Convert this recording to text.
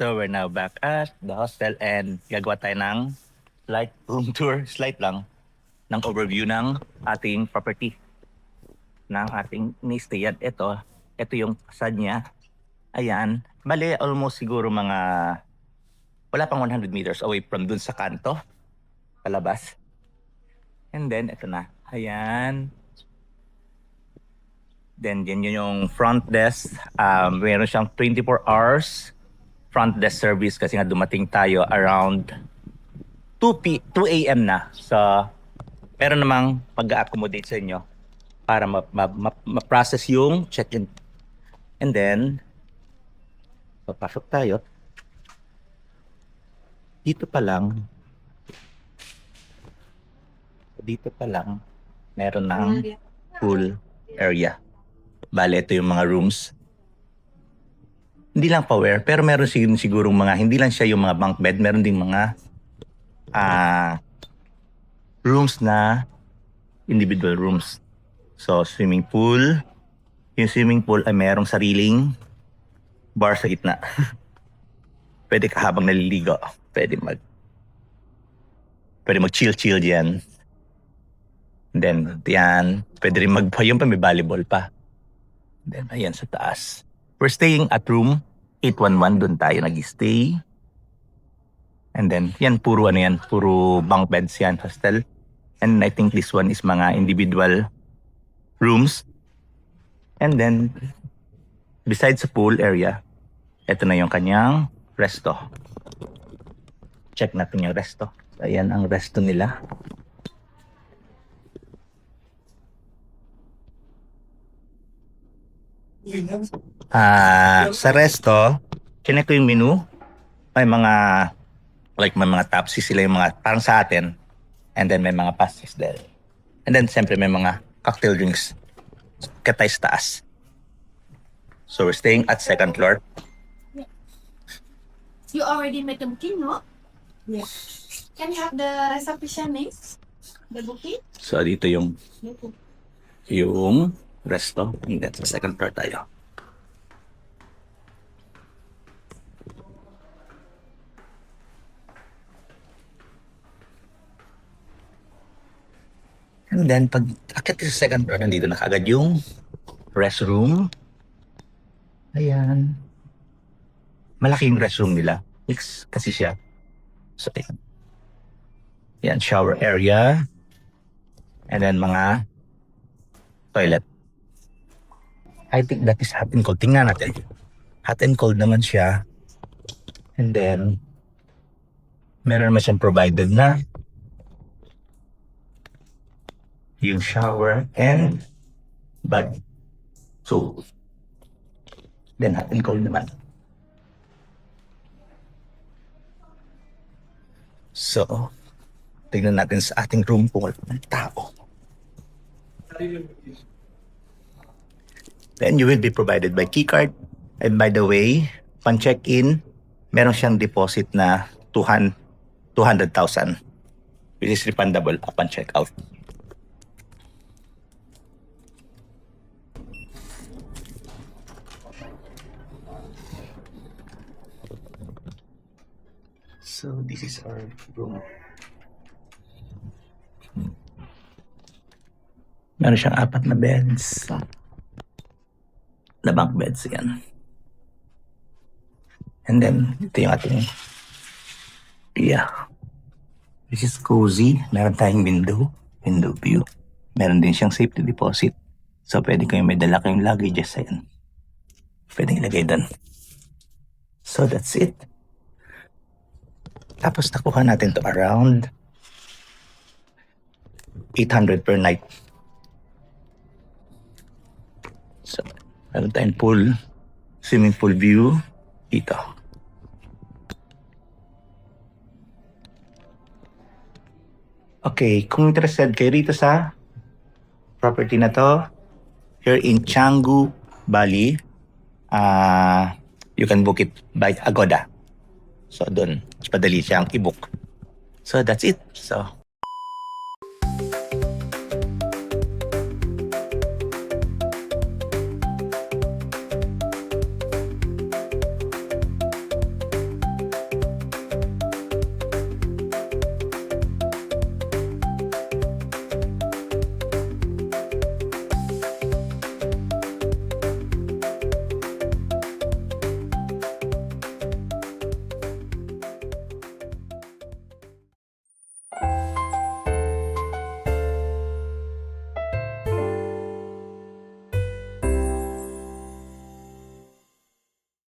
So we're now back at the hostel and gagawa tayo ng slight room tour, slight lang, ng overview ng ating property, ng ating ni-stayan. Ito yung facade niya. Ayan, bali almost siguro mga, wala pang 100 meters away from dun sa kanto, palabas. And then, ito na. Ayan. Then, yun yung front desk. Meron siyang 24 hours front desk service kasi nga dumating tayo around 2 a.m. na. So, meron namang pag-accommodate sa inyo para ma-process yung check-in. And then, papasok tayo. Dito pa lang, meron ng pool area. Bale, ito yung mga rooms. Hindi lang power, pero meron sigurong mga, hindi lang siya yung mga bunk bed, meron ding mga rooms na individual rooms. So, swimming pool. Yung swimming pool ay merong sariling bar sa gitna. Pwede ka habang naliligo. Pwede mag-chill dyan. And then, yan. Pwede rin yung pa may volleyball pa. Then, ayan sa taas. We're staying at room 811. Doon tayo nag-stay. And then, yan, puro bunk beds yan, hostel. And I think this one is mga individual rooms. And then, besides the pool area, ito na yung kanyang resto. Check natin yung resto. So, ayan ang resto nila. Sa resto, chinek ko yung menu. May mga tapsi sila yung mga parang sa atin. And then may mga pasties there. And then siyempre may mga cocktail drinks katay sa taas. So we're staying at second floor. You already made the booking, no? Yeah. Can you have the reservation next? The booking? So dito yung resto. And then sa second floor tayo. And then, pag akit sa second floor, nandito na kagad yung restroom. Ayan. Malaki yung restroom nila. Mix kasi siya. So, ayan. Ayan, shower area. And then, mga toilet. I think that is hot and cold. Tingnan natin. Hot and cold naman siya. And then, meron naman siyang provided na yung shower and bag. So, then hot and cold naman. So, tignan natin sa ating room kung wala ng tao. Then you will be provided by keycard. And by the way, pan check-in, meron siyang deposit na 200,000 which is refundable upon check-out. So this is our room. Meron siyang 4 na beds. Na bunk beds yan. And then, ito yung ating this is cozy. Meron tayong window view. Meron din siyang safety deposit. So, pwede kayong may dala kayong luggages. Ayan. Pwede ilagay doon. So, that's it. Tapos nakuha natin to around 800 per night. So, meron tayong pool, swimming pool view dito. Okay, kung interested kayo rito sa property na to, here in Canggu, Bali, you can book it by Agoda. So, doon, mas padali siyang i-book. So, that's it. So,